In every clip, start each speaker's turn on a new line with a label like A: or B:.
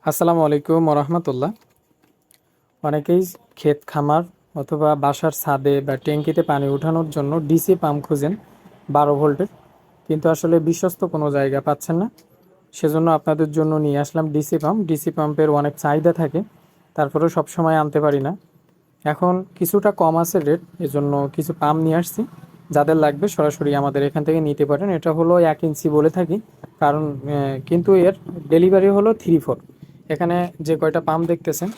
A: আসসালামু আলাইকুম রহমতুল্লাহ। অনেকেই ক্ষেত খামার অথবা বাসার ছাদে বা ট্যাঙ্কিতে পানি ওঠানোর জন্য ডিসি পাম্প খুঁজেন 12 ভোল্টের, কিন্তু আসলে বিশ্বস্ত কোনো জায়গা পাচ্ছেন না। সেজন্য আপনাদের জন্য নিয়ে আসলাম ডিসি পাম্প। ডিসি পাম্পের অনেক চাহিদা থাকে, তারপরেও সবসময় আনতে পারি না। এখন কিছুটা কম আছে রেট, এজন্য কিছু পাম্প নিয়ে আসছি। যাদের লাগবে সরাসরি আমাদের এখান থেকে নিতে পারেন। এটা হলো 1 ইঞ্চি বলে থাকি, কারণ কিন্তু এর ডেলিভারি হলো 3-4। এখানে যে কয়টা পাম্প দেখতেছেন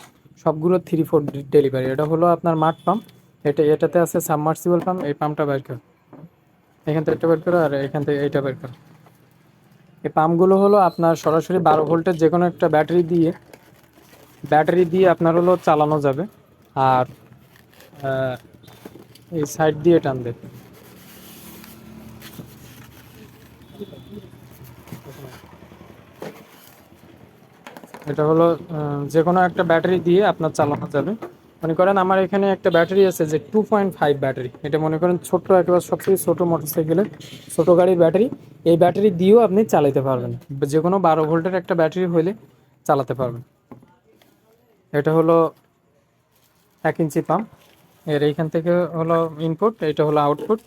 A: সবগুলো 3-4 ডেলিভারি। এটা হলো আপনার মাঠ পাম্প। এটাতে আছে সাবমার্সিবল পাম্প। এই পাম্পটা বের করো, এখান থেকে এটা বের করো, আর এখান থেকে এইটা বের করো। এই পাম্পগুলো হলো আপনার সরাসরি 12 ভোল্টের যে কোনো একটা ব্যাটারি দিয়ে আপনার হলো চালানো যাবে। আর আহ, এই সাইড দিয়ে টান দেবে। এটা হলো যে কোনো একটা ব্যাটারি দিয়ে আপনার চালানো যাবে। মনে করেন আমার এখানে একটা ব্যাটারি আছে যে 2.5 ব্যাটারি। এটা মনে করেন ছোট্ট, একেবারে সবথেকে ছোটো মোটরসাইকেলের, ছোটো গাড়ির ব্যাটারি। এই ব্যাটারি দিয়েও আপনি চালাতে পারবেন, যে কোনো 12 ভোল্টের একটা ব্যাটারি হলে চালাতে পারবেন। এটা হলো 1 ইঞ্চি পাম্প। এর এইখান থেকে হলো ইনপুট, এটা হলো আউটপুট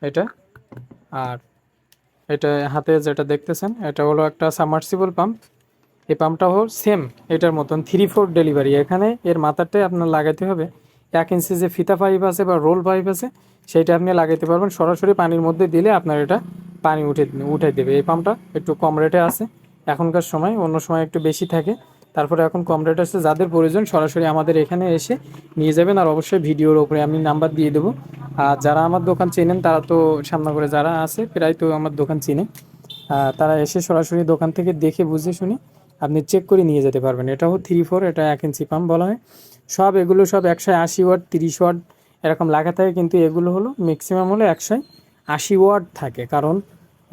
A: এটা। আর এটা হাতে যেটা দেখতেছেন এটা হলো একটা সাবমার্সিবল পাম্প। এই পাম্পটাও সেম এটার মতন 3-4 ডেলিভারি। এখানে এর মাথারটাই আপনার লাগাতে হবে 1 ইঞ্চি যে ফিতা পাইপ আছে বা রোল পাইপ আছে, সেইটা আপনি লাগাইতে পারবেন। সরাসরি পানির মধ্যে দিলে আপনার এটা পানি উঠে দেবে। এই পাম্পটা একটু কম রেটে আছে এখনকার সময়, অন্য সময় একটু বেশি থাকে। তারপরে এখন কম রেট আছে, যাদের প্রয়োজন সরাসরি আমাদের এখানে এসে নিয়ে যাবেন। আর অবশ্যই ভিডিওর ওপরে আমি নাম্বার দিয়ে দেবো। আর যারা আমার দোকান চেনেন তারা তো, সামনে করে যারা আছে প্রায় তো আমার দোকান চিনে, তারা এসে সরাসরি দোকান থেকে দেখে বুঝে শুনে আপনি চেক করে নিয়ে যেতে পারবেন। এটাও 3-4, এটা 1 ইঞ্চি পাম্প বলা হয়। এগুলো সব 180 ওয়াট 30 ওয়াট এরকম লাগা থাকে, কিন্তু এগুলো হলো ম্যাক্সিমাম হলো 180 ওয়াট থাকে। কারণ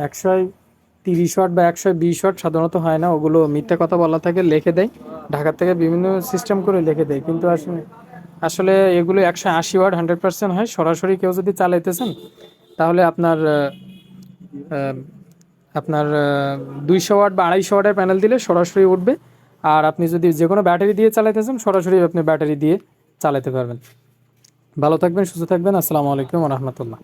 A: 130 ওয়াট বা 120 ওয়াট সাধারণত হয় না, ওগুলো মিথ্যা কথা বলা থাকে, লিখে দেয় ঢাকা থেকে বিভিন্ন সিস্টেম করে লিখে দেয়। কিন্তু আসলে আসলে এগুলো 180 ওয়াট 100% হয়। সরাসরি কেউ যদি চালাইতেছেন তাহলে আহ, আপনার 200 ওয়াট বা 250 ওয়াটের প্যানেল দিলে সরাসরি উঠবে। আর আপনি যদি যে কোনো ব্যাটারি দিয়ে চালাইতেছেন সরাসরি আপনি ব্যাটারি দিয়ে চালাতে পারবেন। ভালো থাকবেন, সুস্থ থাকবেন। আসসালামু আলাইকুম রহমতুল্লাহ।